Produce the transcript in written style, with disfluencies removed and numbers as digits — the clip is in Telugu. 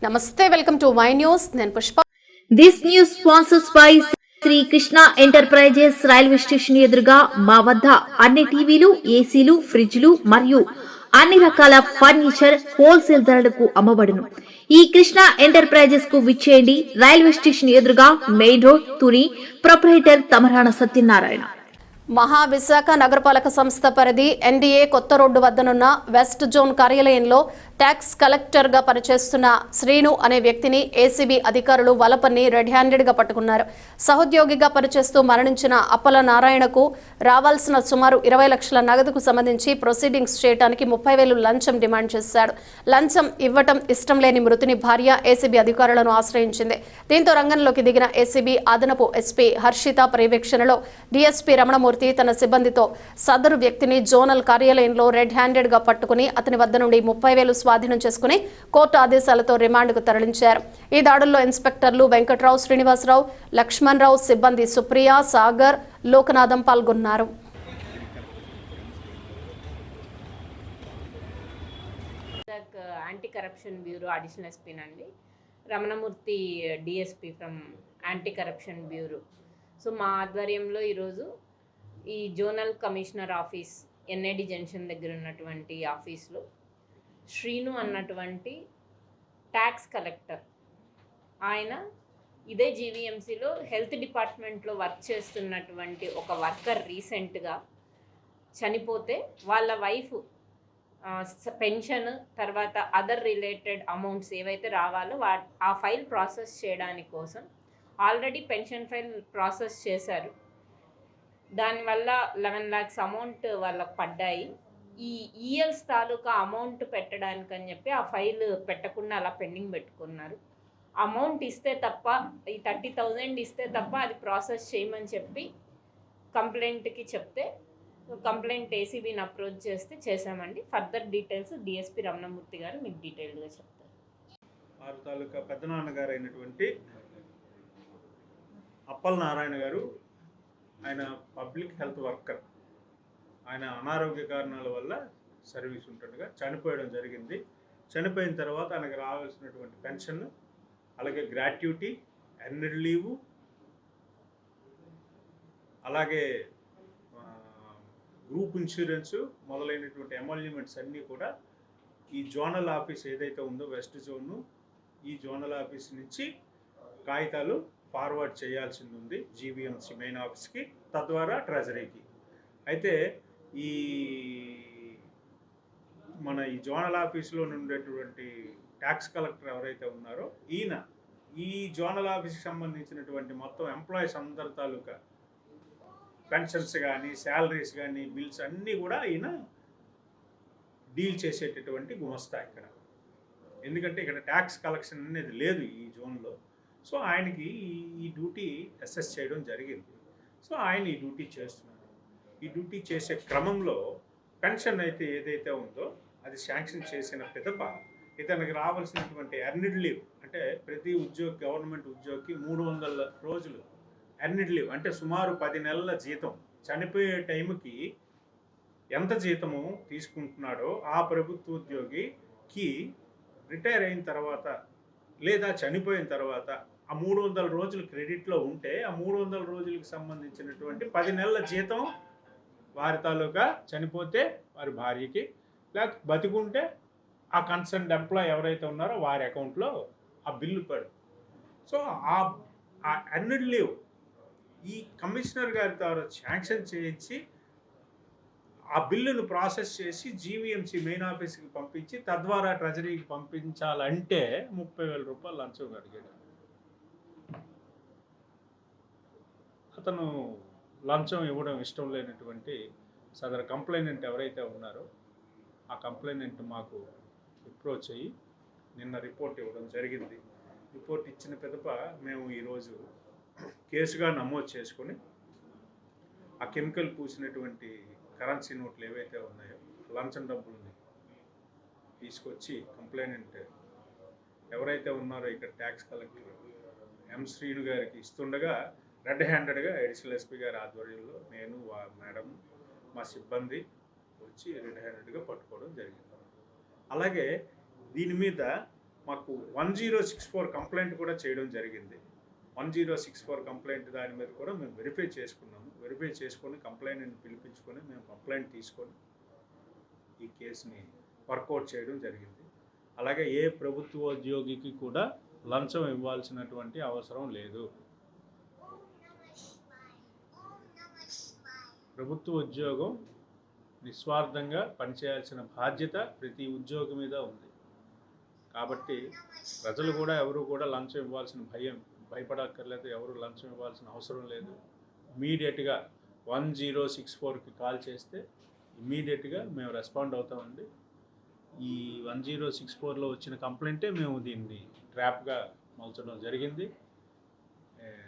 నమస్తే, వెల్కమ్ టు మై న్యూస్. నేను Pushpa. This news sponsors by Sri Krishna enterprises. Railway station ఎదురుగా మా వద్ద అన్ని టీవీలు, ఏసీలు, ఫ్రిడ్జ్లు మరియు అన్ని రకాల ఫర్నిచర్ హోల్సేల్ ధరలకు అమ్మబడును. ఈ కృష్ణ ఎంటర్ప్రైజెస్ కు విచ్చేయండి. రైల్వే స్టేషన్ ఎదురుగా, main road, Tuni. Proprietor Tamarana Satyanarayana. Maha Visakha నగరపాలక సంస్థ పరిధి ఎన్డీఏ కొత్త రోడ్డు వద్దనున్న వెస్ట్ జోన్ కార్యాలయంలో ట్యాక్స్ కలెక్టర్గా పనిచేస్తున్న శ్రీను అనే వ్యక్తిని ఏసీబీ అధికారులు వలపన్ని రెడ్ హ్యాండెడ్గా పట్టుకున్నారు. సహోద్యోగిగా పనిచేస్తూ మరణించిన అప్పల నారాయణకు రావాల్సిన సుమారు 20 లక్షల నగదుకు సంబంధించి ప్రొసీడింగ్స్ చేయడానికి 30,000 లంచం డిమాండ్ చేశాడు. లంచం ఇవ్వటం ఇష్టం లేని మృతుని భార్య ఏసీబీ అధికారులను ఆశ్రయించింది. దీంతో రంగంలోకి దిగిన ఏసీబీ అదనపు ఎస్పీ హర్షిత పర్యవేక్షణలో డీఎస్పీ రమణమూర్తి తన సిబ్బందితో సదరు వ్యక్తిని జోనల్ కార్యాలయంలో రెడ్ హ్యాండెడ్గా పట్టుకుని అతని వద్ద నుండి 30,000 స్వాధీనం చేసుకుని కోర్టు ఆదేశాలతో రిమాండ్కు తరలించారు. ఈ దాడుల్లో ఇన్స్పెక్టర్లు వెంకట్రావు, శ్రీనివాసరావు, లక్ష్మణరావు, సిబ్బంది సుప్రియ, సాగర్, లోకనాథం పాల్గొన్నారు. Anti corruption bureau additional SP నండి, Ramanamurthy DSP from anti corruption bureau. So మా ఆధ్వర్యంలో ఈరోజు ఈ zonal commissioner office NID junction దగ్గర ఉన్నటువంటి ఆఫీస్లో శ్రీను అన్నటువంటి ట్యాక్స్ కలెక్టర్, ఆయన ఇదే జీవీఎంసీలో హెల్త్ డిపార్ట్మెంట్లో వర్క్ చేస్తున్నటువంటి ఒక వర్కర్ రీసెంట్గా చనిపోతే వాళ్ళ వైఫ్ పెన్షన్ తర్వాత అదర్ రిలేటెడ్ అమౌంట్స్ ఏవైతే రావాలో ఆ ఫైల్ ప్రాసెస్ చేయడానికి కోసం ఆల్రెడీ పెన్షన్ ఫైల్ ప్రాసెస్ చేశారు. దానివల్ల 11 lakhs అమౌంట్ వాళ్ళకు పడ్డాయి. ఈ ఈఎల్స్ తాలూకా అమౌంట్ పెట్టడానికని చెప్పి ఆ ఫైల్ పెట్టకుండా అలా పెండింగ్ పెట్టుకున్నారు. అమౌంట్ ఇస్తే తప్ప, ఈ 30,000 ఇస్తే తప్ప అది ప్రాసెస్ చేయమని చెప్పి కంప్లైంట్కి చెప్తే కంప్లైంట్ ఏసీబీని అప్రోచ్ చేస్తే చేశామండి. ఫర్దర్ డీటెయిల్స్ డిఎస్పీ రమణమూర్తి గారు మీకు డీటెయిల్డ్గా చెప్తారు. వారి తాలూకా పెద్దనాన్నగారు అయినటువంటి అప్పల నారాయణ గారు, ఆయన పబ్లిక్ హెల్త్ వర్కర్. ఆయన అనారోగ్య కారణాల వల్ల సర్వీస్ ఉంటుండగా చనిపోయడం జరిగింది. చనిపోయిన తర్వాత ఆయనకు రావాల్సినటువంటి పెన్షన్, అలాగే గ్రాట్యుటీ, ఎర్నడ్ లీవు, అలాగే గ్రూప్ ఇన్సూరెన్సు మొదలైనటువంటి ఎమాల్యుమెంట్స్ అన్నీ కూడా ఈ జోనల్ ఆఫీస్ ఏదైతే ఉందో వెస్ట్ జోను, ఈ జోనల్ ఆఫీస్ నుంచి కాగితాలు ఫార్వర్డ్ చేయాల్సింది ఉంది జీవీఎంసీ మెయిన్ ఆఫీస్కి, తద్వారా ట్రెజరీకి. అయితే ఈ మన ఈ జోనల్ ఆఫీస్లో ఉండేటువంటి ట్యాక్స్ కలెక్టర్ ఎవరైతే ఉన్నారో ఈయన ఈ జోనల్ ఆఫీస్కి సంబంధించినటువంటి మొత్తం ఎంప్లాయీస్ అందరి తాలూకా పెన్షన్స్ కానీ, శాలరీస్ కానీ, బిల్స్ అన్నీ కూడా ఈయన డీల్ చేసేటటువంటి గుమస్తా ఇక్కడ. ఎందుకంటే ఇక్కడ ట్యాక్స్ కలెక్షన్ అనేది లేదు ఈ జోన్లో. సో ఆయనకి ఈ డ్యూటీ అసెస్ చేయడం జరిగింది. సో ఆయన ఈ డ్యూటీ చేస్తున్నారు. ఈ డ్యూటీ చేసే క్రమంలో పెన్షన్ అయితే ఏదైతే ఉందో అది శాంక్షన్ చేసిన పిదప ఇతనికి రావాల్సినటువంటి ఎర్నడ్ లీవ్, అంటే ప్రతి ఉద్యోగి, గవర్నమెంట్ ఉద్యోగికి 300 రోజులు ఎర్నడ్ లీవ్, అంటే సుమారు 10 నెలల జీతం, చనిపోయే టైంకి ఎంత జీతము తీసుకుంటున్నాడో ఆ ప్రభుత్వ ఉద్యోగికి రిటైర్ అయిన తర్వాత లేదా చనిపోయిన తర్వాత ఆ 300 రోజులు క్రెడిట్లో ఉంటే ఆ 300 రోజులకు సంబంధించినటువంటి 10 నెలల జీతం వారి తాలూకా, చనిపోతే వారి భార్యకి, లేకపోతే బతికుంటే ఆ కన్సర్న్ ఎంప్లాయ్ ఎవరైతే ఉన్నారో వారి అకౌంట్లో ఆ బిల్లు పడు. సో ఆ ఎర్నడ్ లీవ్ ఈ కమిషనర్ గారి ద్వారా శాంక్షన్ చేయించి ఆ బిల్లును ప్రాసెస్ చేసి జీవీఎంసీ మెయిన్ ఆఫీస్కి పంపించి తద్వారా ట్రెజరీకి పంపించాలంటే 30,000 రూపాయలు లంచం అడిగాడు. అతను లంచం ఇవ్వడం ఇష్టం లేనటువంటి సదరు కంప్లైనెంట్ ఎవరైతే ఉన్నారో ఆ కంప్లైనెంట్ మాకు అప్రోచ్ అయ్యి నిన్న రిపోర్ట్ ఇవ్వడం జరిగింది. రిపోర్ట్ ఇచ్చిన పిదప మేము ఈరోజు కేసుగా నమోదు చేసుకొని ఆ కెమికల్ పూసినటువంటి కరెన్సీ నోట్లు ఏవైతే ఉన్నాయో లంచం డబ్బుల్ని తీసుకొచ్చి కంప్లైనెంట్ ఎవరైతే ఉన్నారో ఇక్కడ ట్యాక్స్ కలెక్టర్ ఎం శ్రీను గారికి ఇస్తుండగా రెడ్ హ్యాండెడ్గా అడిషనల్ ఎస్పీ గారి ఆధ్వర్యంలో నేను, మేడం, మా సిబ్బంది వచ్చి రెడ్ హ్యాండెడ్గా పట్టుకోవడం జరిగింది. అలాగే దీని మీద మాకు 1064 కంప్లైంట్ కూడా చేయడం జరిగింది. 1064 కంప్లైంట్ దాని మీద కూడా మేము వెరిఫై చేసుకున్నాము. వెరిఫై చేసుకొని కంప్లైంట్ని పిలిపించుకొని మేము కంప్లైంట్ తీసుకొని ఈ కేసుని వర్కౌట్ చేయడం జరిగింది. అలాగే ఏ ప్రభుత్వ ఉద్యోగికి కూడా లంచం ఇవ్వాల్సినటువంటి అవసరం లేదు. ప్రభుత్వ ఉద్యోగం నిస్వార్థంగా పనిచేయాల్సిన బాధ్యత ప్రతి ఉద్యోగి మీద ఉంది. కాబట్టి ప్రజలు కూడా ఎవరు కూడా లంచం ఇవ్వాల్సిన భయపడక్కర్లేదు. ఎవరు లంచం ఇవ్వాల్సిన అవసరం లేదు. ఇమీడియట్గా 1064కి కాల్ చేస్తే ఇమీడియట్గా మేము రెస్పాండ్ అవుతామండి. ఈ 1064లో వచ్చిన కంప్లైంటే మేము దీన్ని ట్రాప్గా మలచడం జరిగింది.